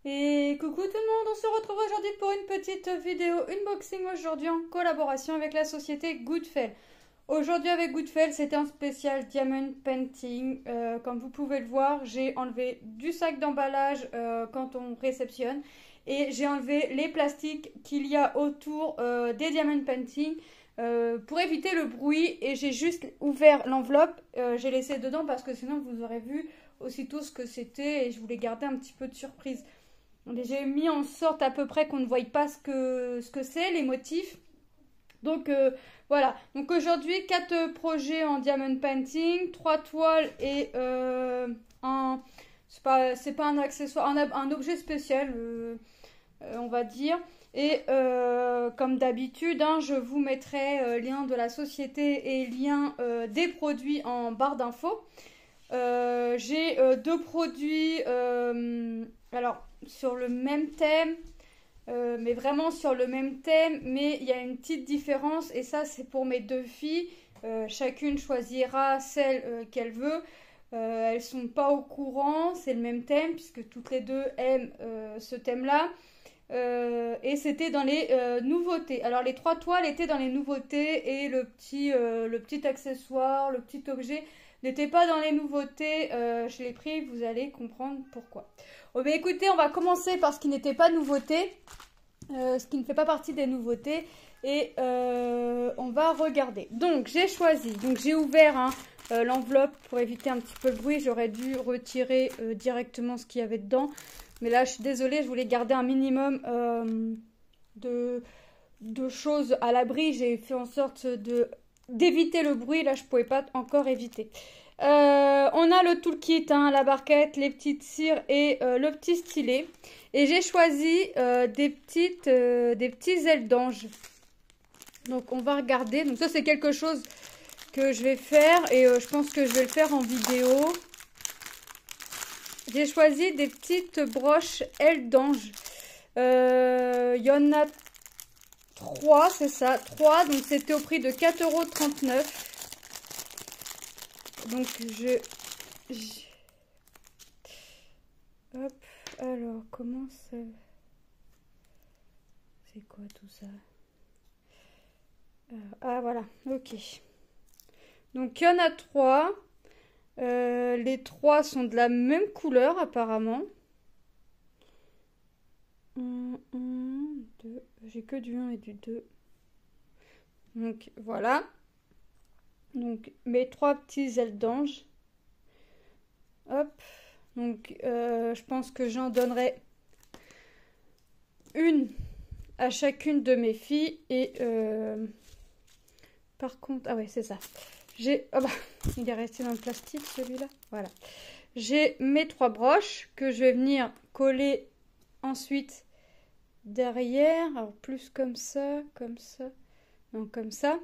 Et coucou tout le monde, on se retrouve aujourd'hui pour une petite vidéo unboxing aujourd'hui en collaboration avec la société Goodfell. Aujourd'hui avec Goodfell, c'était un spécial Diamond Painting. Comme vous pouvez le voir, j'ai enlevé du sac d'emballage quand on réceptionne et j'ai enlevé les plastiques qu'il y a autour des Diamond Painting pour éviter le bruit, et j'ai juste ouvert l'enveloppe, j'ai laissé dedans parce que sinon vous aurez vu aussitôt ce que c'était et je voulais garder un petit peu de surprise. J'ai mis en sorte à peu près qu'on ne voie pas ce que c'est, les motifs. Donc voilà. Donc aujourd'hui, 4 projets en diamond painting, 3 toiles et un... C'est pas un accessoire, un objet spécial, on va dire. Et comme d'habitude, hein, je vous mettrai lien de la société et lien des produits en barre d'infos. J'ai 2 produits, alors sur le même thème, mais vraiment sur le même thème, mais il y a une petite différence, et ça c'est pour mes 2 filles. Chacune choisira celle qu'elle veut. Elles sont pas au courant, c'est le même thème puisque toutes les deux aiment ce thème-là. Et c'était dans les nouveautés. Alors les 3 toiles étaient dans les nouveautés et le petit accessoire, le petit objet n'était pas dans les nouveautés. Je l'ai pris, vous allez comprendre pourquoi. Oh, mais écoutez, on va commencer par ce qui n'était pas nouveauté, ce qui ne fait pas partie des nouveautés, et on va regarder. Donc j'ai choisi, donc j'ai ouvert l'enveloppe pour éviter un petit peu le bruit. J'aurais dû retirer directement ce qu'il y avait dedans. Mais là, je suis désolée, je voulais garder un minimum de choses à l'abri. J'ai fait en sorte d'éviter le bruit. Là, je ne pouvais pas encore éviter. On a le toolkit, hein, la barquette, les petites cires et le petit stylet. Et j'ai choisi des petits ailes d'ange. Donc, on va regarder. Donc, ça, c'est quelque chose que je vais faire. Et je pense que je vais le faire en vidéo. J'ai choisi des petites broches ailes d'ange. Il y en a 3, c'est ça, 3. Donc c'était au prix de 4,39 €. Donc hop, alors comment ça... C'est quoi tout ça? Ah voilà, ok. Donc il y en a 3. Les 3 sont de la même couleur apparemment. 1, 2. J'ai que du 1 et du 2. Donc voilà. Donc mes 3 petits ailes d'ange. Hop. Donc je pense que j'en donnerai une à chacune de mes filles. Et par contre, ah ouais, c'est ça. J'ai... Oh bah, il est resté dans le plastique celui-là. Voilà. J'ai mes 3 broches que je vais venir coller ensuite derrière. Alors plus comme ça. Non, comme ça.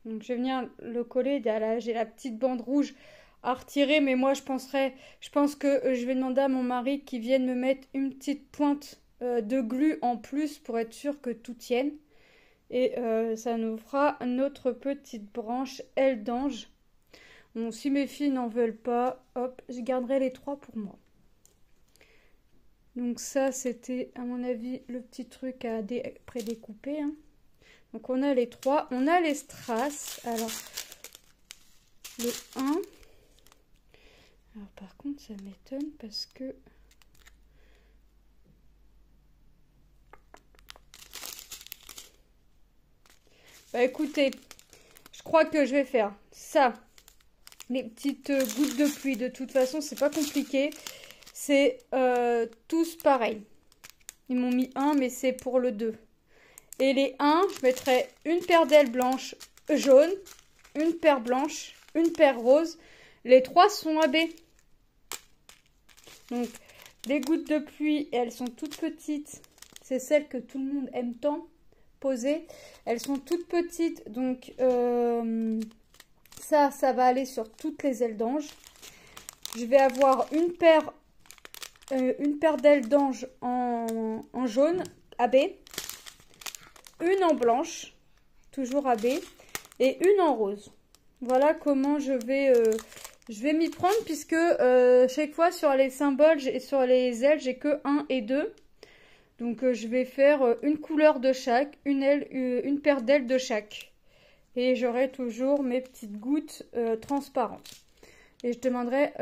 Donc je vais venir le coller. Là, j'ai la petite bande rouge à retirer. Mais moi, je pense que je vais demander à mon mari qu'il vienne me mettre une petite pointe de glu en plus pour être sûr que tout tienne. Et ça nous fera notre petite branche aile d'ange. Bon, si mes filles n'en veulent pas, hop, je garderai les 3 pour moi. Donc ça, c'était à mon avis le petit truc à prédécouper. Hein. Donc on a les 3. On a les strass. Alors, le 1. Alors par contre, ça m'étonne parce que... Bah écoutez, je crois que je vais faire ça. Les petites gouttes de pluie, de toute façon, c'est pas compliqué. C'est tous pareil. Ils m'ont mis 1, mais c'est pour le 2. Et les 1, je mettrai une paire d'ailes blanches jaunes, une paire blanche, une paire rose. Les 3 sont AB. Donc, les gouttes de pluie, elles sont toutes petites. C'est celles que tout le monde aime tant. Posées. Elles sont toutes petites, donc ça va aller sur toutes les ailes d'ange. Je vais avoir une paire d'ailes d'ange en jaune AB, une en blanche toujours AB et une en rose. Voilà comment je vais m'y prendre, puisque chaque fois sur les symboles et sur les ailes j'ai que 1 et 2. Donc je vais faire une couleur de chaque, une paire d'ailes de chaque. Et j'aurai toujours mes petites gouttes transparentes. Et je demanderai,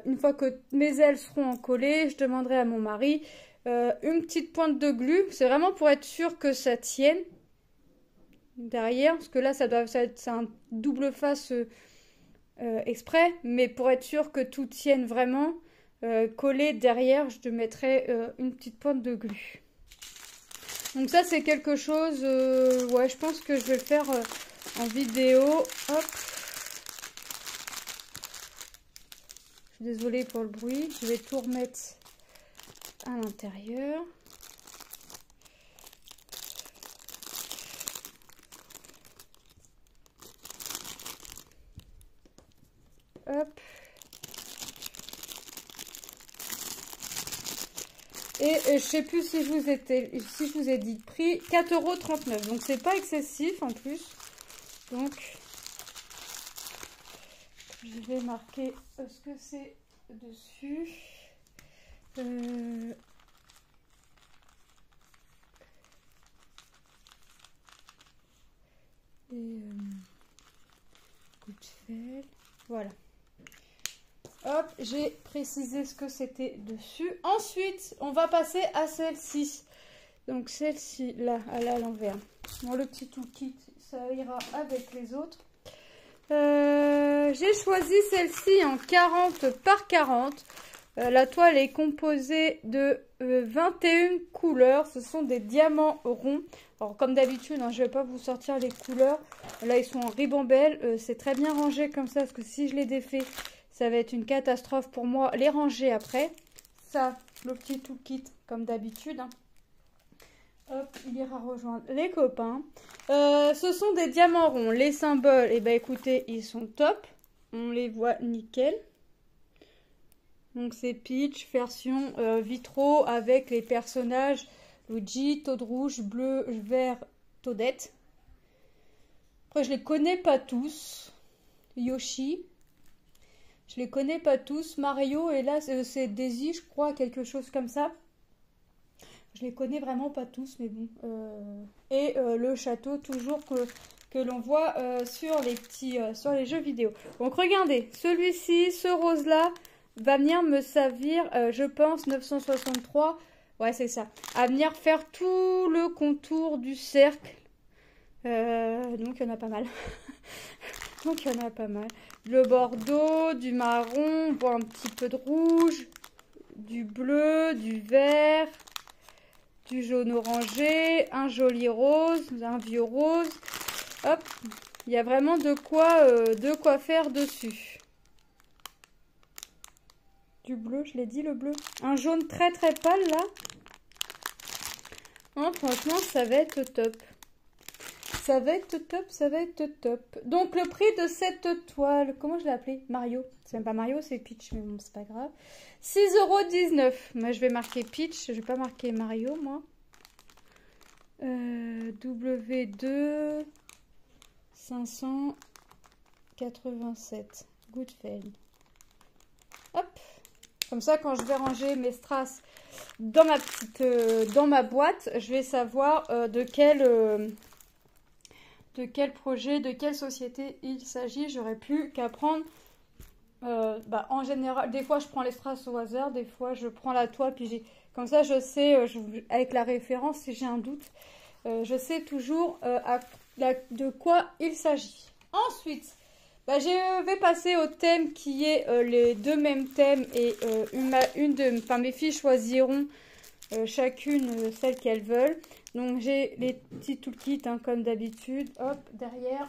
une fois que mes ailes seront encollées, je demanderai à mon mari une petite pointe de glu. C'est vraiment pour être sûr que ça tienne derrière. Parce que là, c'est un double face exprès. Mais pour être sûr que tout tienne vraiment collé derrière, je te mettrai une petite pointe de glu. Donc ça, c'est quelque chose... ouais, je pense que je vais le faire en vidéo. Hop. Je suis désolée pour le bruit. Je vais tout remettre à l'intérieur. Hop. Et je sais plus si je vous ai dit le prix, 4,39 €. Donc c'est pas excessif en plus. Donc je vais marquer ce que c'est dessus. Goodfel. Voilà. Hop, j'ai précisé ce que c'était dessus. Ensuite, on va passer à celle-ci. Donc celle-ci, là, à l'envers. Bon, le petit toolkit, ça ira avec les autres. J'ai choisi celle-ci en 40 par 40. La toile est composée de 21 couleurs. Ce sont des diamants ronds. Alors comme d'habitude, hein, je ne vais pas vous sortir les couleurs. Là, ils sont en ribambelle. C'est très bien rangé comme ça, parce que si je les défais, ça va être une catastrophe pour moi. Les ranger après. Ça, le petit toolkit, comme d'habitude. Hein. Hop, il ira rejoindre les copains. Ce sont des diamants ronds. Les symboles, eh ben, écoutez, ils sont top. On les voit nickel. Donc c'est Peach, version vitraux avec les personnages Luigi, Toad Rouge, Bleu, Vert, Toadette. Après je les connais pas tous. Yoshi. Je les connais pas tous. Mario et là c'est Daisy je crois, quelque chose comme ça. Je les connais vraiment pas tous mais bon. Et le château toujours que l'on voit sur les jeux vidéo. Donc regardez, celui-ci, ce rose là va venir me servir, je pense, 963, ouais c'est ça, à venir faire tout le contour du cercle. Donc il y en a pas mal. Donc il y en a pas mal. Le bordeaux, du marron, on voit un petit peu de rouge, du bleu, du vert, du jaune orangé, un joli rose, un vieux rose. Hop, il y a vraiment de quoi faire dessus. Du bleu, je l'ai dit, le bleu. Un jaune très très pâle là. Oh, franchement, ça va être top. Ça va être top, ça va être top. Donc le prix de cette toile, comment je l'ai appelée? Mario. C'est même pas Mario, c'est Peach, mais bon, c'est pas grave. 6,19 €. Moi, je vais marquer Peach, je vais pas marquer Mario, moi. W2 587. Goodfel. Hop. Comme ça, quand je vais ranger mes strass dans ma boîte, je vais savoir de quel projet, de quelle société il s'agit. J'aurais plus qu'à prendre. En général, des fois je prends les strass au hasard, des fois je prends la toile, puis comme ça je sais, avec la référence, si j'ai un doute, je sais toujours de quoi il s'agit. Ensuite, je vais passer au thème qui est les deux mêmes thèmes et mes filles choisiront chacune celle qu'elles veulent. Donc j'ai les petits toolkits hein, comme d'habitude, hop, derrière.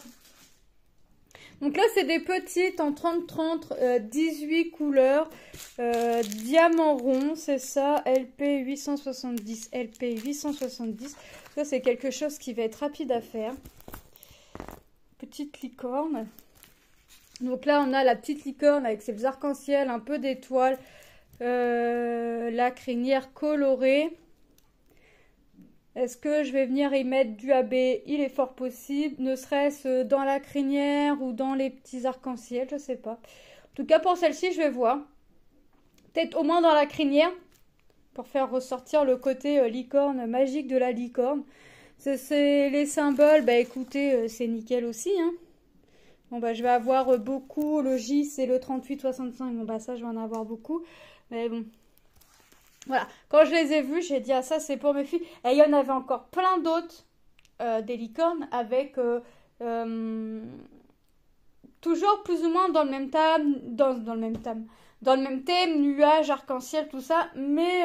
Donc là c'est des petites en 30-30, 18 couleurs, diamant rond, c'est ça, LP 870, LP 870. Ça c'est quelque chose qui va être rapide à faire. Petite licorne. Donc là, on a la petite licorne avec ses arcs-en-ciel, un peu d'étoiles, la crinière colorée. Est-ce que je vais venir y mettre du AB? Il est fort possible, ne serait-ce dans la crinière ou dans les petits arcs-en-ciel, je sais pas. En tout cas, pour celle-ci, je vais voir. Peut-être au moins dans la crinière, pour faire ressortir le côté licorne, magique de la licorne. C'est les symboles, bah écoutez, c'est nickel aussi, hein. Bon bah je vais avoir beaucoup, le J c'est le 38-65, bon bah ça je vais en avoir beaucoup, mais bon. Voilà, quand je les ai vus, j'ai dit ah ça c'est pour mes filles, et il y en avait encore plein d'autres, des licornes avec toujours plus ou moins dans le même thème, dans le même thème, nuages, arc-en-ciel, tout ça, mais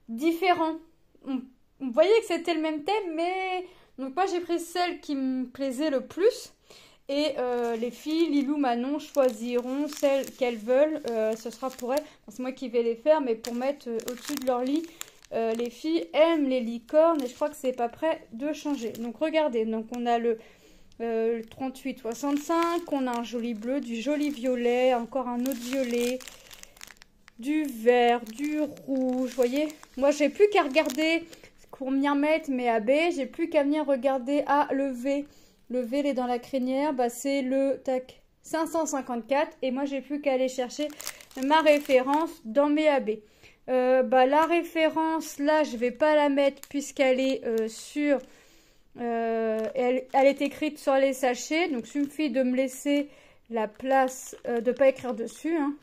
différents. On voyait que c'était le même thème, mais donc moi j'ai pris celle qui me plaisait le plus. Et les filles, Lilou, Manon, choisiront celles qu'elles veulent. Ce sera pour elles. C'est moi qui vais les faire, mais pour mettre au-dessus de leur lit. Les filles aiment les licornes et je crois que c'est pas prêt de changer. Donc regardez, donc on a le 38-65, on a un joli bleu, du joli violet, encore un autre violet, du vert, du rouge, vous voyez. Moi j'ai plus qu'à regarder pour m'y remettre mes AB, j'ai plus qu'à venir regarder le V. Le V, il est dans la crinière, bah, c'est le 554. Et moi, j'ai plus qu'à aller chercher ma référence dans mes AB. Bah, la référence, là, je vais pas la mettre puisqu'elle est sur... elle est écrite sur les sachets. Donc, il suffit de me laisser la place de pas écrire dessus. Hein.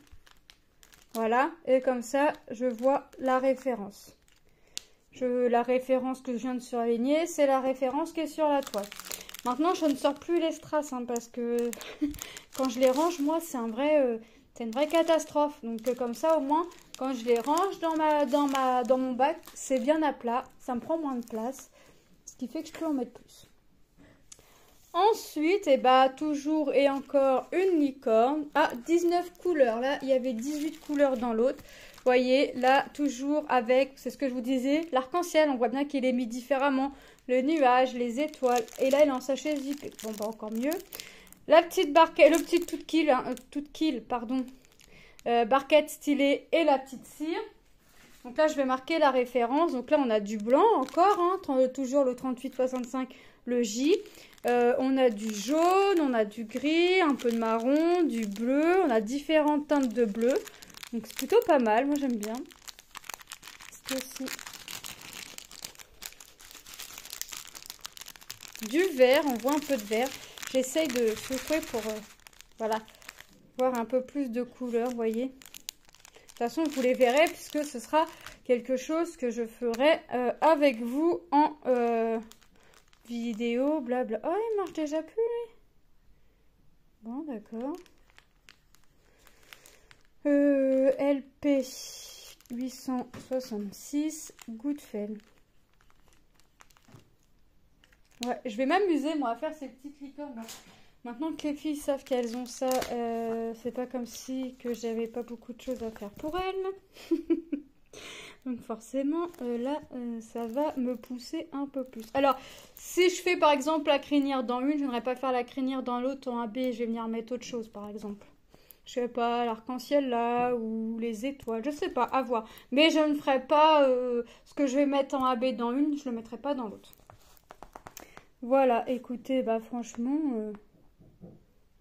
Voilà. Et comme ça, je vois la référence. La référence que je viens de surligner, c'est la référence qui est sur la toile. Maintenant, je ne sors plus les strass hein, parce que quand je les range, moi, c'est une vraie catastrophe. Donc, comme ça, au moins, quand je les range dans mon bac, c'est bien à plat. Ça me prend moins de place, ce qui fait que je peux en mettre plus. Ensuite, et bah, toujours et encore une licorne. Ah, 19 couleurs. Là, il y avait 18 couleurs dans l'autre. Vous voyez, là, toujours avec, c'est ce que je vous disais, l'arc-en-ciel. On voit bien qu'il est mis différemment. Le nuage, les étoiles. Et là, il est en sachet zippé. Bon, bah, encore mieux. La petite barquette, le petit toute-kill, pardon. Barquette stylée et la petite cire. Donc là, je vais marquer la référence. Donc là, on a du blanc encore, hein, toujours le 38-65, le J. On a du jaune, on a du gris, un peu de marron, du bleu. On a différentes teintes de bleu. Donc c'est plutôt pas mal, moi j'aime bien. C'est aussi du vert, on voit un peu de vert. J'essaye de secouer pour voilà, voir un peu plus de couleurs, vous voyez. De toute façon, vous les verrez puisque ce sera quelque chose que je ferai avec vous en vidéo, blabla. Oh, il marche déjà plus, lui. Bon, d'accord. LP 866 Goodfell. Ouais, je vais m'amuser moi à faire ces petites licornes. Maintenant que les filles savent qu'elles ont ça, c'est pas comme si que j'avais pas beaucoup de choses à faire pour elles. Donc forcément, là, ça va me pousser un peu plus. Alors, si je fais par exemple la crinière dans une, je ne voudrais pas faire la crinière dans l'autre en AB, je vais venir mettre autre chose par exemple. Je sais pas, l'arc-en-ciel là, ou les étoiles, je sais pas, à voir. Mais je ne ferai pas ce que je vais mettre en AB dans une, je le mettrai pas dans l'autre. Voilà, écoutez, bah franchement,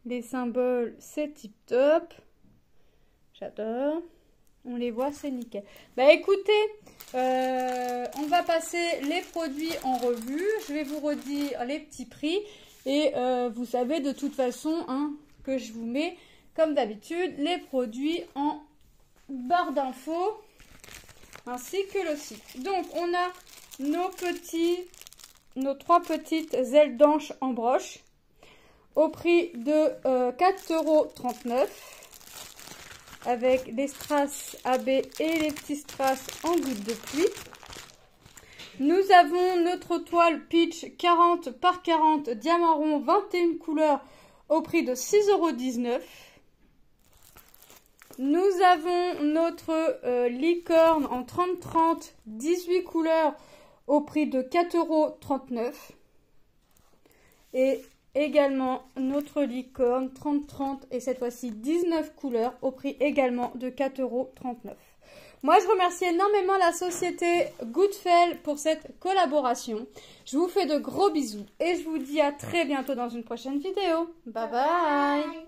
les symboles, c'est tip top. J'adore. On les voit, c'est nickel. Bah écoutez, on va passer les produits en revue. Je vais vous redire les petits prix. Et vous savez de toute façon hein, que je vous mets, comme d'habitude, les produits en barre d'infos. Ainsi que le site. Donc on a nos 3 petites ailes d'anche en broche. Au prix de 4,39 € avec les strass AB et les petits strass en gouttes de pluie. Nous avons notre toile Peach 40 par 40 diamant rond 21 couleurs au prix de 6,19 €. Nous avons notre licorne en 30-30 18 couleurs au prix de 4,39 €. Et également notre licorne 30-30 et cette fois-ci 19 couleurs au prix également de 4,39 €. Moi, je remercie énormément la société Goodfell pour cette collaboration. Je vous fais de gros bisous et je vous dis à très bientôt dans une prochaine vidéo. Bye bye!